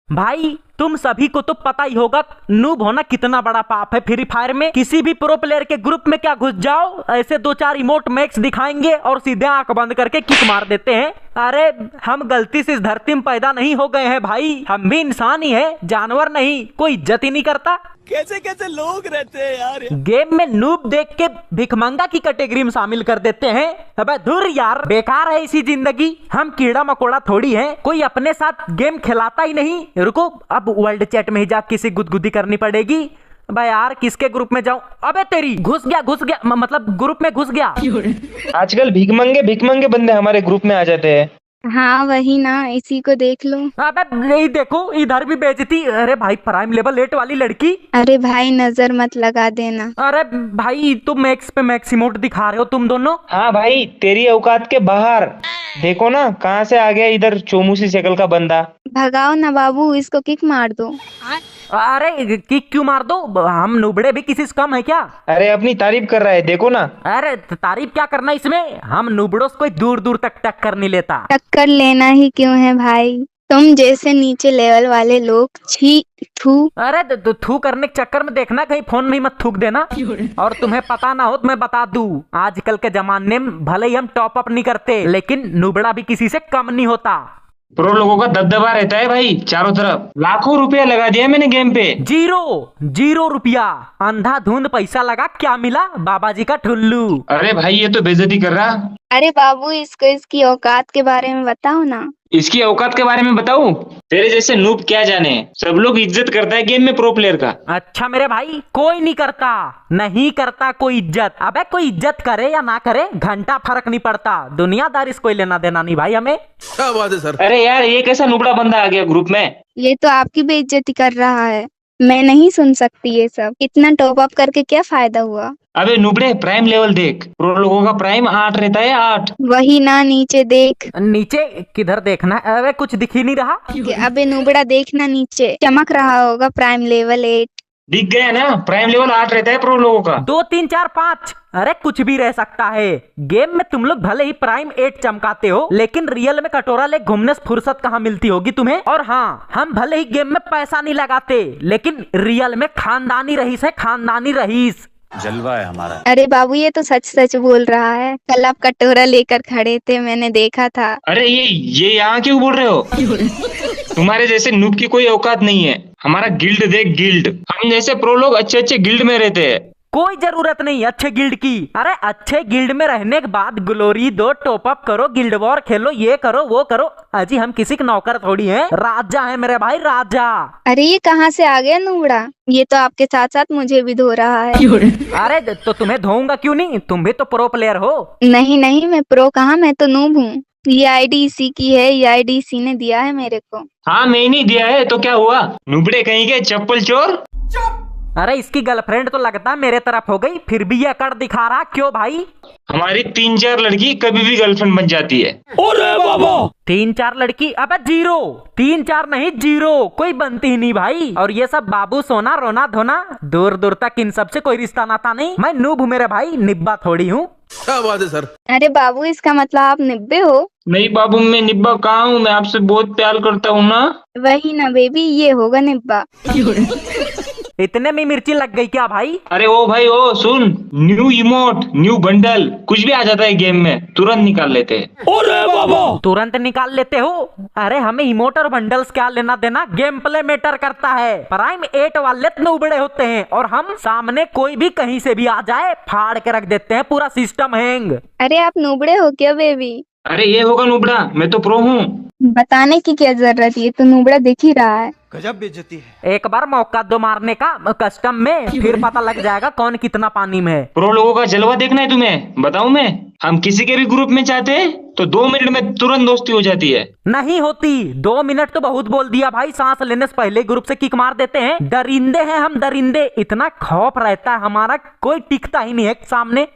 भाई तुम सभी को तो पता ही होगा नूब होना कितना बड़ा पाप है। फ्री फायर में किसी भी प्रो प्लेयर के ग्रुप में क्या घुस जाओ, ऐसे दो चार इमोट मैक्स दिखाएंगे और सीधे आंख बंद करके किक मार देते हैं। अरे हम गलती से इस धरती में पैदा नहीं हो गए हैं भाई, हम भी इंसान ही है, जानवर नहीं। कोई इज्जत ही नहीं करता। कैसे कैसे लोग रहते हैं यार। गेम में नूब देख के भिखमंगा की कैटेगरी में शामिल कर देते हैं। अबे धुर यार, बेकार है इसी जिंदगी। हम कीड़ा मकोड़ा थोड़ी हैं, कोई अपने साथ गेम खिलाता ही नहीं। रुको, अब वर्ल्ड चैट में ही जा किसी गुदगुदी करनी पड़ेगी। भाई यार किसके ग्रुप में जाऊं? अबे तेरी घुस गया मतलब ग्रुप में घुस गया। आजकल भिखमंगे बंदे हमारे ग्रुप में आ जाते हैं। हाँ वही ना, इसी को देख लो। अबे नहीं, देखो इधर भी बेइज्जती। अरे भाई प्राइम लेवल 8 वाली लड़की। अरे भाई नजर मत लगा देना। अरे भाई तुम मैक्स पे मैक्स इमोट दिखा रहे हो तुम दोनों। हाँ भाई तेरी औकात के बाहर। देखो ना कहाँ से आ गया इधर चोमूसी शक्ल का बंदा। भगाओ ना बाबू, इसको किक मार दो। अरे किक क्यों मार दो? हम नुबड़े भी किसी से कम है क्या? अरे अपनी तारीफ कर रहा है, देखो ना। अरे तारीफ क्या करना इसमें, हम नुबड़ों से कोई दूर दूर तक टक्कर नहीं लेता। टक्कर लेना ही क्यों है भाई, तुम जैसे नीचे लेवल वाले लोग छी थू। अरे तो थू करने के चक्कर में देखना कहीं फोन में मत थूक देना। और तुम्हें पता ना हो तो मैं बता दूं, आजकल के जमाने में भले ही हम टॉप अप नहीं करते, लेकिन नुबड़ा भी किसी से कम नहीं होता। प्रो लोगों का दबदबा रहता है भाई चारों तरफ। लाखों रुपया लगा दिया मैंने गेम पे। जीरो रुपया अंधाधुंध पैसा लगा, क्या मिला? बाबा जी का ठुल्लू। अरे भाई ये तो बेइज्जती कर रहा। अरे बाबू इसको इसकी औकात के बारे में बताओ ना। इसकी औकात के बारे में बताऊं? तेरे जैसे नूब क्या जाने, सब लोग इज्जत करता है गेम में प्रो प्लेयर का। अच्छा मेरे भाई, कोई नहीं करता कोई इज्जत। अबे कोई इज्जत करे या ना करे घंटा फर्क नहीं पड़ता, दुनियादारी से कोई लेना देना नहीं भाई हमें। क्या बात है सर। अरे यार ये कैसा नुबड़ा बंदा आ गया ग्रुप में। ये तो आपकी बेइज्जती कर रहा है, मैं नहीं सुन सकती ये सब। इतना टॉप अप करके क्या फायदा हुआ? अबे नुबड़े प्राइम लेवल देख, प्रो लोगों का प्राइम 8 रहता है, 8। वही ना, नीचे देख। नीचे किधर देखना है? अरे कुछ दिख ही नहीं रहा। अबे नुबड़ा देखना, नीचे चमक रहा होगा प्राइम लेवल 8। दिख गया ना, प्राइम लेवल 8 रहता है प्रो लोगों का। 2 3 4 5, अरे कुछ भी रह सकता है। गेम में तुम लोग भले ही प्राइम 8 चमकाते हो, लेकिन रियल में कटोरा ले घूमने से फुर्सत कहाँ मिलती होगी तुम्हें। और हाँ, हम भले ही गेम में पैसा नहीं लगाते, लेकिन रियल में खानदानी रईस है, खानदानी रईस। जलवा है हमारा। अरे बाबू ये तो सच सच बोल रहा है, कल आप कटोरा लेकर खड़े थे, मैंने देखा था। अरे ये यहाँ क्यों बोल रहे हो? तुम्हारे जैसे नूब की कोई औकात नहीं है। हमारा गिल्ड देख, गिल्ड। हम जैसे प्रो लोग अच्छे अच्छे गिल्ड में रहते हैं। कोई जरूरत नहीं अच्छे गिल्ड की। अरे अच्छे गिल्ड में रहने के बाद ग्लोरी दो, टॉप अप करो, गिल्ड वॉर खेलो, ये करो वो करो। अजी हम किसी के नौकर थोड़ी हैं, राजा है मेरे भाई, राजा। अरे ये कहाँ से आ गया नूबड़ा, ये तो आपके साथ साथ मुझे भी धो रहा है। अरे तो तुम्हें धोऊंगा क्यों नहीं, तुम भी तो प्रो प्लेयर हो। नहीं नहीं, मैं प्रो कहाँ, मैं तो नूब हूँ। ये आईडी इसी की है, ये आईडी इसी ने दिया है मेरे को। हाँ मैं नहीं दिया है तो क्या हुआ? नुबड़े कहीं के चप्पल चोर। अरे इसकी गर्लफ्रेंड तो लगता है मेरे तरफ हो गई, फिर भी ये अकड़ दिखा रहा, क्यों भाई? हमारी 3-4 लड़की कभी भी गर्लफ्रेंड बन जाती है। अरे बाबा 3-4 लड़की? अबे 0, 3-4 नहीं 0, कोई बनती ही नहीं भाई। और ये सब बाबू सोना रोना धोना, दूर दूर तक इन सब से कोई रिश्ता नाता नहीं। मैं नूब हूँ मेरे भाई, निब्बा थोड़ी हूँ। क्या बात है सर। अरे बाबू इसका मतलब आप निब्बे हो? नहीं बाबू मैं निब्बा कहाँ हूँ, मैं आपसे बहुत प्यार करता हूँ ना। वही ना बेबी, ये होगा निब्बा। इतने में मिर्ची लग गई क्या भाई? अरे ओ भाई ओ सुन, न्यू इमोट, न्यू बंडल, कुछ भी आ जाता है गेम में, तुरंत निकाल लेते हैं। अरे बाबा तुरंत निकाल लेते हो? अरे हमें इमोट और बंडल्स क्या लेना देना, गेम प्ले मैटर करता है। प्राइम 8 वाले नुबड़े होते हैं, और हम सामने कोई भी कहीं से भी आ जाए फाड़ के रख देते हैं, पूरा सिस्टम हैंग। अरे आप नूबड़े हो क्या बेबी? अरे ये होगा नुबड़ा, मैं तो प्रो हूँ। बताने की क्या जरूरत, ये तो नूबड़ा दिख ही रहा है। गजब बेइज्जती है। एक बार मौका दो मारने का कस्टम में, फिर पता लग जाएगा कौन कितना पानी में है। प्रो लोगों का जलवा देखना है तुम्हें, बताऊं मैं? हम किसी के भी ग्रुप में चाहते हैं तो 2 मिनट में तुरंत दोस्ती हो जाती है। नहीं होती, 2 मिनट तो बहुत बोल दिया भाई, सांस लेने से पहले ग्रुप से किक मार देते हैं। दरिंदे हैं हम, दरिंदे। इतना खौफ रहता है हमारा, कोई टिकता ही नहीं है सामने।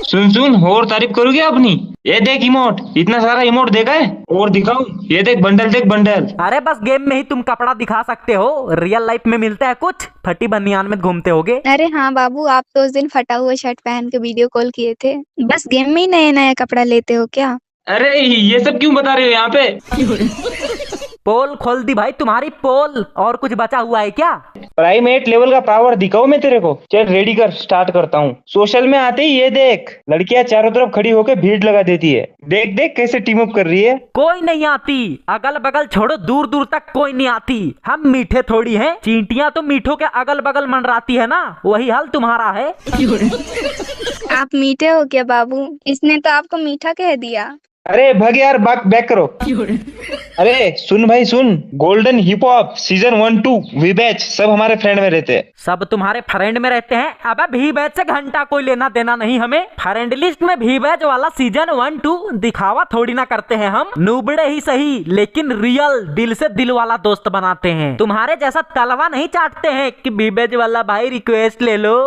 सुन और तारीफ करोगे अपनी? ये देख इमोट, इतना सारा इमोट देखा है, और दिखाऊं? ये देख बंडल, देख बंडल। अरे बस गेम में ही तुम कपड़ा दिखा सकते हो, रियल लाइफ में मिलता है कुछ? फटी बनियान में घूमते होगे। अरे हाँ बाबू, आप तो उस दिन फटा हुआ शर्ट पहन के वीडियो कॉल किए थे, बस गेम में ही नया नया कपड़ा लेते हो क्या? अरे ये सब क्यों बता रहे हो यहाँ पे? पोल खोल दी भाई तुम्हारी पोल। और कुछ बचा हुआ है क्या? प्राइम 8 लेवल का पावर दिखाऊं मैं तेरे को? चल रेडी कर, स्टार्ट करता हूँ। सोशल में आते ही ये देख, लड़कियां चारों तरफ खड़ी होकर भीड़ लगा देती है। देख देख कैसे टीम अप कर रही है। कोई नहीं आती, अगल बगल छोड़ो, दूर दूर तक कोई नहीं आती। हम मीठे थोड़ी हैं, चींटियां तो मीठों के अगल बगल मंडराती है ना, वही हाल तुम्हारा है। आप मीठे हो क्या बाबू? इसने तो आपको मीठा कह दिया। अरे भग यार, बैक करो। अरे सुन भाई सुन, गोल्डन हिप हॉप सीजन 1-2 वी बैच सब हमारे फ्रेंड में रहते हैं। सब तुम्हारे फ्रेंड में रहते हैं? अबे भी बैच से घंटा कोई लेना देना नहीं हमें। फ्रेंड लिस्ट में भी बैच वाला सीजन 1-2 दिखावा थोड़ी ना करते हैं हम। नूबड़े ही सही लेकिन रियल दिल से दिल वाला दोस्त बनाते हैं। तुम्हारे जैसा तलवा नहीं चाटते हैं कि भी बैच वाला भाई रिक्वेस्ट ले लो।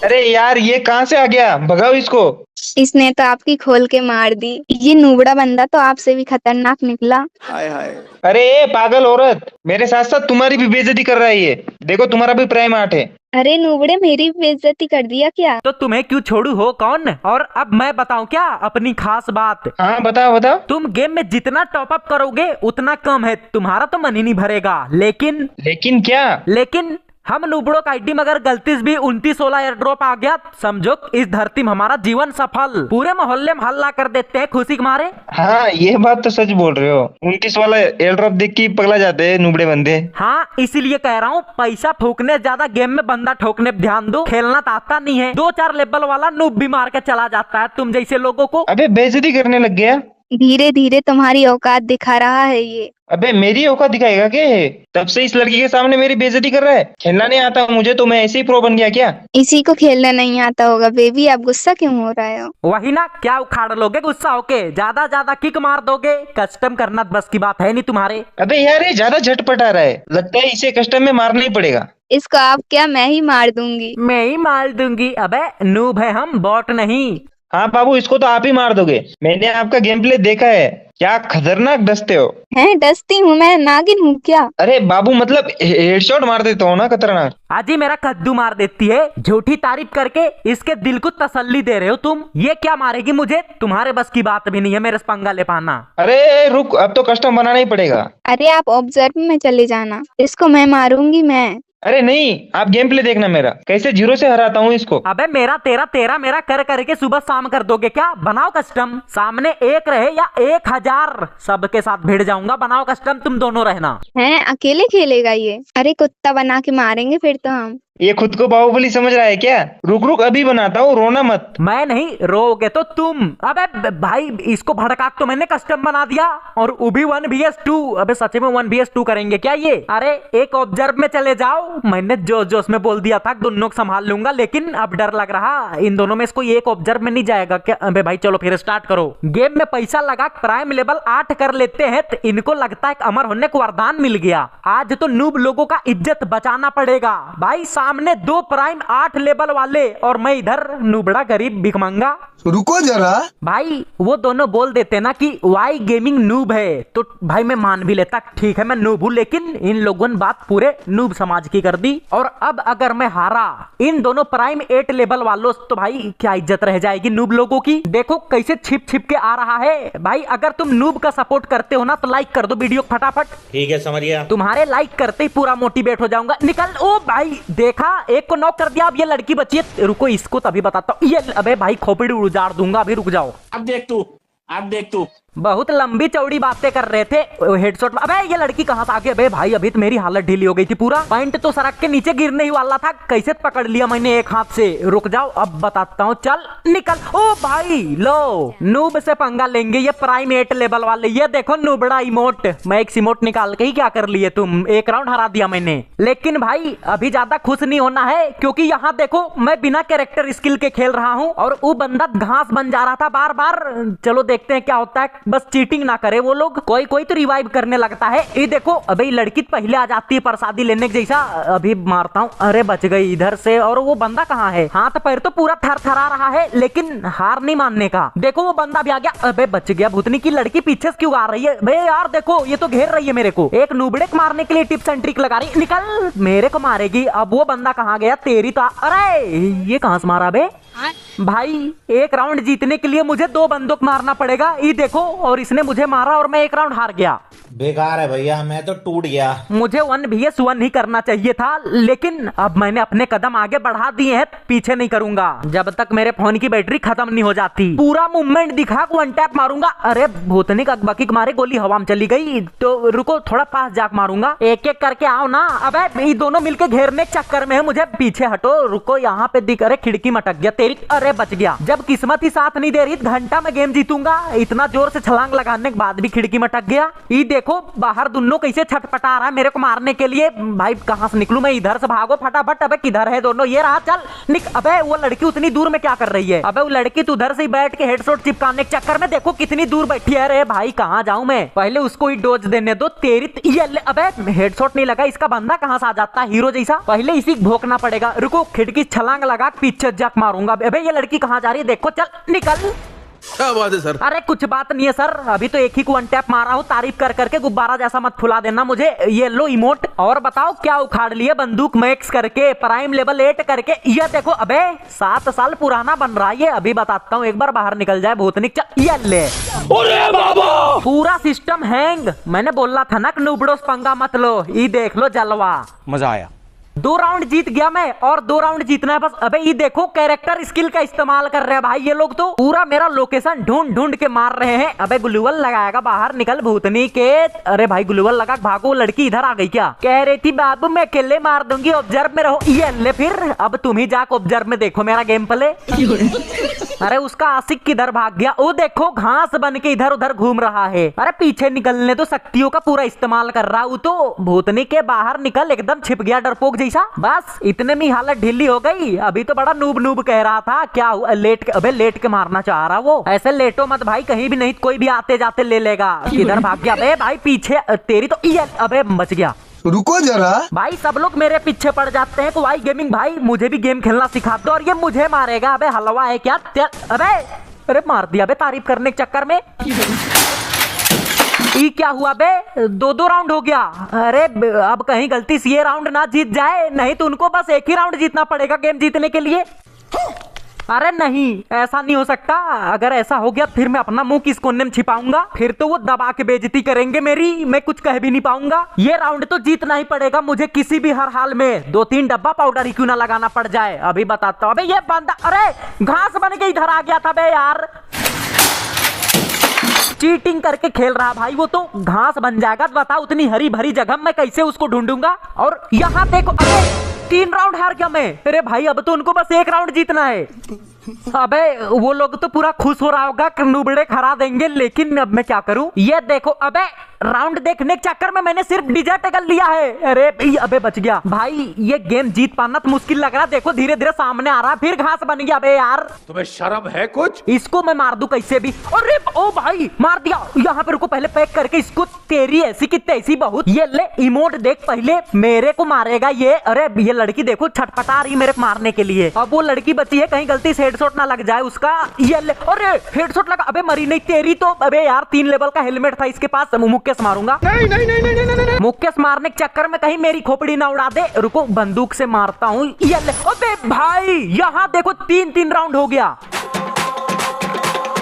अरे यार ये कहाँ से आ गया, भगाओ इसको। इसने तो आपकी खोल के मार दी। ये नूबड़ा बंदा तो आपसे भी खतरनाक निकला। हाय हाय। अरे ए पागल औरत, मेरे साथ साथ तुम्हारी भी बेइज्जती कर रहा है ये। देखो तुम्हारा भी प्राइम 8 है। अरे नूबड़े, मेरी बेइज्जती कर दिया क्या? तो तुम्हें क्यों छोड़ू हो कौन? और अब मैं बताऊं क्या अपनी खास बात? हाँ बताओ बताओ। तुम गेम में जितना टॉप अप करोगे उतना कम है, तुम्हारा तो मन ही नहीं भरेगा। लेकिन क्या? लेकिन हम नूबड़ों का आईडी में अगर गलती से भी 29-16 एयर ड्रॉप आ गया, समझो इस धरती में हमारा जीवन सफल। पूरे मोहल्ले में हल्ला कर देते हैं खुशी के मारे। हाँ ये बात तो सच बोल रहे हो। 29 वाला एयर ड्रॉप देख के पगला जाते हैं नूबड़े बंदे। हाँ इसीलिए कह रहा हूँ, पैसा फूकने ज्यादा गेम में बंदा ठोकने पे ध्यान दो। खेलना तो आता नहीं है, 2-4 लेवल वाला नूब भी मार के चला जाता है तुम जैसे लोगों को। अबे बेइज्जती करने लग गया। धीरे धीरे तुम्हारी औकात दिखा रहा है ये। अबे मेरी औकात दिखाएगा क्या? तब से इस लड़की के सामने मेरी बेइज्जती कर रहा है। खेलना नहीं आता मुझे तो मैं ऐसे ही प्रो बन गया क्या? इसी को खेलना नहीं आता होगा। बेबी आप गुस्सा क्यों हो रहे हो? वही ना, क्या उखाड़ लोगे गुस्सा होके? ज्यादा किक मार दोगे? कस्टम करना बस की बात है नहीं तुम्हारे। अबे यार ये ज्यादा झटपट आ रहा है, लगता है इसे कस्टम में मारना ही पड़ेगा। इसको आप क्या, मैं ही मार दूंगी। मैं ही मार दूंगी? अबे नूब है हम, बॉट नहीं। हाँ बाबू इसको तो आप ही मार दोगे, मैंने आपका गेम प्ले देखा है। क्या खतरनाक डसते हो। हैं डसती हूँ मैं? नागिन हूँ क्या? अरे बाबू मतलब हेडशॉट मार देता हो ना खतरनाक। आजी मेरा कद्दू मार देती है। झूठी तारीफ करके इसके दिल को तसल्ली दे रहे हो तुम। ये क्या मारेगी मुझे? तुम्हारे बस की बात भी नहीं है मेरे से पंगा ले पाना। अरे रुक, अब तो कस्टम बनाना ही पड़ेगा। अरे आप ऑब्जर्व में चले जाना, इसको मैं मारूंगी मैं। अरे नहीं, आप गेम प्ले देखना मेरा, कैसे 0 से हराता हूँ इसको। अबे मेरा तेरा तेरा मेरा कर करके सुबह शाम कर दोगे क्या? बनाओ कस्टम, सामने 1 रहे या 1000 सबके साथ भिड़ जाऊंगा। बनाओ कस्टम, तुम दोनों रहना। हैं अकेले खेलेगा ये? अरे कुत्ता बना के मारेंगे फिर तो हम। ये खुद को बाहुबली समझ रहा है क्या? रुक अभी बनाता हूँ, रोना मत। मैं नहीं, रोगे तो तुम। अबे भाई इसको भड़का तो मैंने कस्टम बना दिया, और वो भी 1vs2। अबे सच में 1vs2 करेंगे क्या ये? अरे एक ऑब्जर्व में चले जाओ। मैंने जोश में बोल दिया था दोनों को संभाल लूंगा, लेकिन अब डर लग रहा इन दोनों में से कोई एक ऑब्जर्व में नहीं जाएगा क्या? अबे भाई चलो फिर स्टार्ट करो। गेम में पैसा लगा प्राइम लेवल 8 कर लेते हैं तो इनको लगता है अमर होने को वरदान मिल गया। आज तो नूब लोगों का इज्जत बचाना पड़ेगा भाई। सामने 2 प्राइम 8 लेवल वाले और मैं इधर नूबड़ा गरीब भिखमंगा। रुको जरा भाई वो दोनों बोल देते ना कि वाई गेमिंग नूब है, तो भाई मैं मान भी लेता, ठीक है मैं नूब हूं। लेकिन इन लोगों ने बात पूरे नूब समाज की कर दी। और अब अगर मैं हारा इन दोनों प्राइम 8 लेवल वालों तो भाई क्या इज्जत रह जाएगी नूब लोगों की। देखो कैसे छिप छिप के आ रहा है भाई। अगर तुम नूब का सपोर्ट करते हो ना तो लाइक कर दो वीडियो फटाफट। ठीक है समझ गया। तुम्हारे लाइक करते ही पूरा मोटिवेट हो जाऊंगा। निकल। ओ भाई देखा, एक को नॉक कर दिया। अब ये लड़की बची है, रुको इसको तभी बताता हूँ। ये अबे भाई खोपड़ी उजाड़ दूंगा, अभी रुक जाओ। अब देख तू बहुत लंबी चौड़ी बातें कर रहे थे हेडशॉट। अबे ये लड़की कहाँ से आ गई? अबे भाई अभी तो मेरी हालत ढीली हो गई थी पूरा। पॉइंट तो सड़क के नीचे गिरने ही वाला था, कैसे पकड़ लिया मैंने एक हाथ से। रुक जाओ अब बताता हूँ। चल निकल। ओ भाई लो, नूब से पंगा लेंगे ये प्राइम 8 लेवल वाले। ये देखो नूबड़ा इमोट, मैं एक इमोट निकाल के ही क्या कर लिए तुम। एक राउंड हरा दिया मैंने। लेकिन भाई अभी ज्यादा खुश नहीं होना है, क्योंकि यहाँ देखो मैं बिना कैरेक्टर स्किल के खेल रहा हूँ और वो बंदा घास बन जा रहा था बार बार। चलो देखते हैं क्या होता है। बस चीटिंग ना करे वो लोग। कोई तो रिवाइव करने लगता है। ये देखो अबे लड़की पहले आ जाती है प्रसादी लेने के जैसा। अभी मारता हूँ। अरे बच गई इधर से। और वो बंदा कहाँ है? हाथ पैर तो पूरा थरथरा रहा है, लेकिन हार नहीं मानने का। देखो वो बंदा भी आ गया। अबे बच गया। भूतनी की लड़की पीछे से क्यों आ रही है? बे यार देखो ये तो घेर रही है मेरे को। एक नूबड़े को मारने के लिए टिप्स एंड ट्रिक लगा रही। निकल, मेरे को मारेगी। अब वो बंदा कहाँ गया? तेरी तो अरे ये कहाँ से मारा बे? भाई एक राउंड जीतने के लिए मुझे 2 बंदूक मारना पड़ेगा, ये देखो, और इसने मुझे मारा और मैं एक राउंड हार गया। बेकार है भैया, मैं तो टूट गया। मुझे 1 vs 1 ही करना चाहिए था, लेकिन अब मैंने अपने कदम आगे बढ़ा दिए हैं, पीछे नहीं करूंगा जब तक मेरे फोन की बैटरी खत्म नहीं हो जाती। पूरा मूवमेंट दिखा, 1 टैप मारूंगा। अरे भूतनी का बकी मारे, गोली हवा में चली गई, तो रुको थोड़ा पास जाके मारूंगा। एक एक करके आओ ना। अबे ये दोनों मिलके घेरने के चक्कर में है, मुझे पीछे हटो। रुको यहाँ पे दिख, अरे खिड़की में अटक गया तेरी। अरे बच गया। जब किस्मत ही साथ नहीं दे रही, घंटा में गेम जीतूंगा। इतना जोर से छलांग लगाने के बाद भी खिड़की में अटक गया। ये देखो बाहर दोनों कैसे छटपटा रहा है मेरे को मारने के लिए। भाई कहां से निकलूं मैं, इधर से भागो फटाफट। अबे किधर है दोनों, ये रहा, चल निक। अबे वो लड़की उतनी दूर में क्या कर रही है? अबे वो लड़की तो उधर से ही बैठ के हेडशॉट चिपकाने के चक्कर में देखो कितनी दूर बैठी है। अरे भाई कहां जाऊं मैं, पहले उसको ही डोज देने दो तेरी। अबे हेडशॉट नहीं लगा, इसका बंदा कहां से आ जाता है हीरो जैसा। पहले इसी भोंकना पड़ेगा। रुको खिड़की छलांग लगा पीछे जक मारूंगा। अबे ये लड़की कहां जा रही है देखो, चल निकल। क्या बात है सर? अरे कुछ बात नहीं है सर, अभी तो एक ही को 1 टैप मारा हूँ। तारीफ कर करके गुब्बारा जैसा मत फुला देना मुझे। ये लो इमोट। और बताओ क्या उखाड़ लिए बंदूक मैक्स करके, प्राइम लेवल 8 करके। ये देखो अबे 7 साल पुराना बन रहा है ये। अभी बताता हूँ, एक बार बाहर निकल जाए भूतनिक। ये ले, अरे बाबा पूरा सिस्टम हैंग। मैंने बोला था ना नूबड़ोस पंगा मत लो। ये देख लो जलवा, मजा आया। 2 राउंड जीत गया मैं, और 2 राउंड जीतना है बस। अबे ये देखो कैरेक्टर स्किल का इस्तेमाल कर रहे हैं भाई ये लोग, तो पूरा मेरा लोकेशन ढूंढ ढूंढ के मार रहे हैं। अबे ग्लूवल लगाएगा, बाहर निकल भूतनी के। अरे भाई ग्लूवल लगा, भागो। लड़की इधर आ गई क्या? कह रही थी बाबू मैं अकेले मार दूंगी, ऑब्जर्व में रहो। ये ले फिर, अब तुम ही जाकर ऑब्जर्व में देखो मेरा गेम प्ले। अरे उसका आशिक किधर भाग गया? वो देखो घास बन के इधर उधर घूम रहा है। अरे पीछे निकलने तो शक्तियों का पूरा इस्तेमाल कर रहा हूँ। तो भूतनी के बाहर निकल, एकदम छिप गया डरपोक जैसा। बस इतने में हालत ढीली हो गई। अभी तो बड़ा नूब नूब कह रहा था, क्या हुआ? लेट के, अबे लेट के मारना चाह रहा वो। ऐसे लेटो मत भाई, कहीं भी नहीं कोई भी आते जाते ले लेगा। किधर भाग गया? अबे भाई पीछे तेरी तो। अबे बच गया। रुको जरा भाई, सब लोग मेरे पीछे पड़ जाते हैं। वाई गेमिंग भाई मुझे भी गेम खेलना सिखा दो। और ये मुझे मारेगा। अबे हलवा है क्या? अबे अरे मार दिया बे तारीफ करने के चक्कर में। ये क्या हुआ बे? 2 राउंड हो गया। अरे अब कहीं गलती से ये राउंड ना जीत जाए, नहीं तो उनको बस एक ही राउंड जीतना पड़ेगा गेम जीतने के लिए। अरे नहीं, ऐसा नहीं हो सकता। अगर ऐसा हो गया फिर मैं अपना मुंह किस कोने में छिपाऊंगा? फिर तो वो दबा के बेइज्जती करेंगे मेरी, मैं कुछ कह भी नहीं पाऊंगा। ये राउंड तो जीतना ही पड़ेगा मुझे किसी भी हर हाल में। 2-3 डब्बा पाउडर ही क्यों ना लगाना पड़ जाए। अभी बताता हूँ। अबे ये बंदा, अरे घास बन के इधर आ गया था बे यार। चीटिंग करके खेल रहा भाई, वो तो घास बन जाएगा। बताओ उतनी हरी भरी जगह मैं कैसे उसको ढूंढूंगा? और यहाँ देखो, अरे 3 राउंड हार गया मैं। अरे भाई अब तो उनको बस 1 राउंड जीतना है। अबे वो लोग तो पूरा खुश हो रहा होगा, नुबड़े खरा देंगे, लेकिन अब मैं क्या करूं? ये देखो, अबे राउंड देखने के चक्कर में मैंने सिर्फ डिजर्ट कर लिया है। अरे अबे बच गया भाई। ये गेम जीत पाना तो मुश्किल लग रहा है। देखो धीरे धीरे सामने आ रहा है, फिर घास बन गया। अबे यार तुम्हें शर्म है कुछ? इसको मैं मार दूं कैसे भी। अरे ओ भाई मार दिया। यहाँ पे रुको, पहले पैक करके इसको। तेरी ऐसी की तैसी बहुत। ये ले इमोट देख, पहले मेरे को मारेगा ये। अरे ये लड़की देखो छटपटा रही मेरे को मारने के लिए। अब वो लड़की बची है, कहीं गलती से हेडशॉट ना लग जाए उसका। ये ले, अरे हेडशॉट लगा। अबे मरी नहीं तेरी तो। अबे यार 3 लेवल का हेलमेट था इसके पास, मुक्केस मारूंगा। नहीं। मुक्केस मारने के चक्कर में कहीं मेरी खोपड़ी ना उड़ा दे। रुको बंदूक से मारता हूँ। ये ले, अबे भाई यहाँ देखो 3 राउंड हो गया।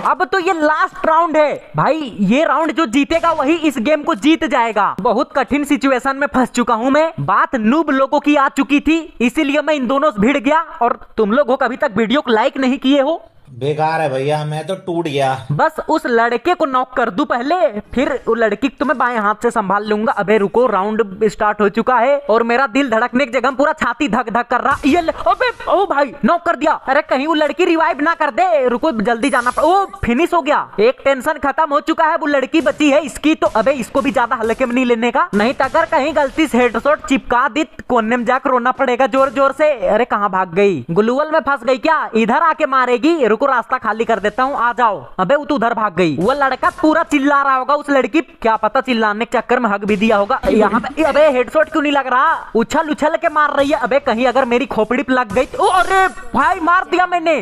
अब तो ये लास्ट राउंड है भाई। ये राउंड जो जीतेगा वही इस गेम को जीत जाएगा। बहुत कठिन सिचुएशन में फंस चुका हूँ मैं। बात नूब लोगों की आ चुकी थी, इसीलिए मैं इन दोनों से भिड़ गया। और तुम लोग हो कभी तक वीडियो को लाइक नहीं किए हो। बेकार है भैया, मैं तो टूट गया। बस उस लड़के को नॉक कर दूं पहले, फिर वो लड़की को तो मैं बाएं हाथ से संभाल लूंगा। अबे रुको, राउंड स्टार्ट हो चुका है और मेरा दिल धड़कने की जगह पूरा छाती धक धक कर रहा। ये अबे ओ भाई नॉक कर दिया। अरे कहीं वो लड़की रिवाइव ना कर दे। रुको जल्दी जाना पड़ा। ओ फिनिश हो गया। एक टेंशन खत्म हो चुका है। वो लड़की बची है इसकी तो। अबे इसको भी ज्यादा हल्के में नहीं लेने का, नहीं तो अगर कहीं गलती से हेडशॉट चिपका दी कोने में जाकर रोना पड़ेगा जोर जोर से। अरे कहाँ भाग गई? ग्लूवल में फंस गई क्या? इधर आके मारेगी। रुको रास्ता खाली कर देता हूँ, आ जाओ। अबे वो तो उधर भाग गई। वो लड़का पूरा चिल्ला रहा होगा, उस लड़की क्या पता चिल्लाने के चक्कर में हक भी दिया होगा। यहाँ पे अबे हेडशॉट क्यों नहीं लग रहा? उछल उछल के मार रही है। अबे कहीं अगर मेरी खोपड़ी पे लग गई तो अरे भाई मार दिया मैंने,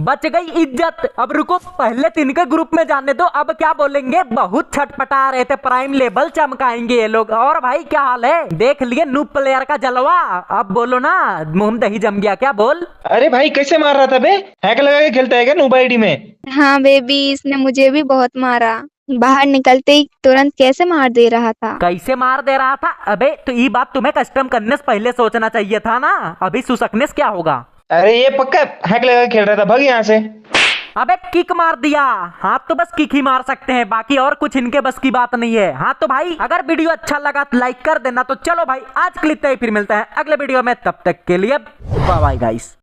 बच गई इज्जत। अब रुको पहले तो इनके ग्रुप में जाने दो, अब क्या बोलेंगे। बहुत छटपटा रहे थे, प्राइम लेवल चमकाएंगे ये लोग। और भाई क्या हाल है? देख लिए नूब प्लेयर का जलवा, अब बोलो ना, मुंह दही जम गया क्या? बोल। अरे भाई कैसे मार रहा था बे? हैक लगा के खेलता है क्या नूब आईडी में? हाँ बेबी, इसने मुझे भी बहुत मारा। बाहर निकलते ही तुरंत कैसे मार दे रहा था। कैसे मार दे रहा था? अबे तो ये बात तुम्हें कस्टम करने से पहले सोचना चाहिए था ना। अभी सुसकने से क्या होगा? अरे ये पक्का हैक लगा के खेल रहा था, भाग यहाँ से। अबे किक मार दिया। हाँ तो बस किक ही मार सकते हैं, बाकी और कुछ इनके बस की बात नहीं है। हाँ तो भाई अगर वीडियो अच्छा लगा तो लाइक कर देना। तो चलो भाई आज के लिए इतना ही, फिर मिलते हैं अगले वीडियो में, तब तक के लिए बाय बाय गाइस।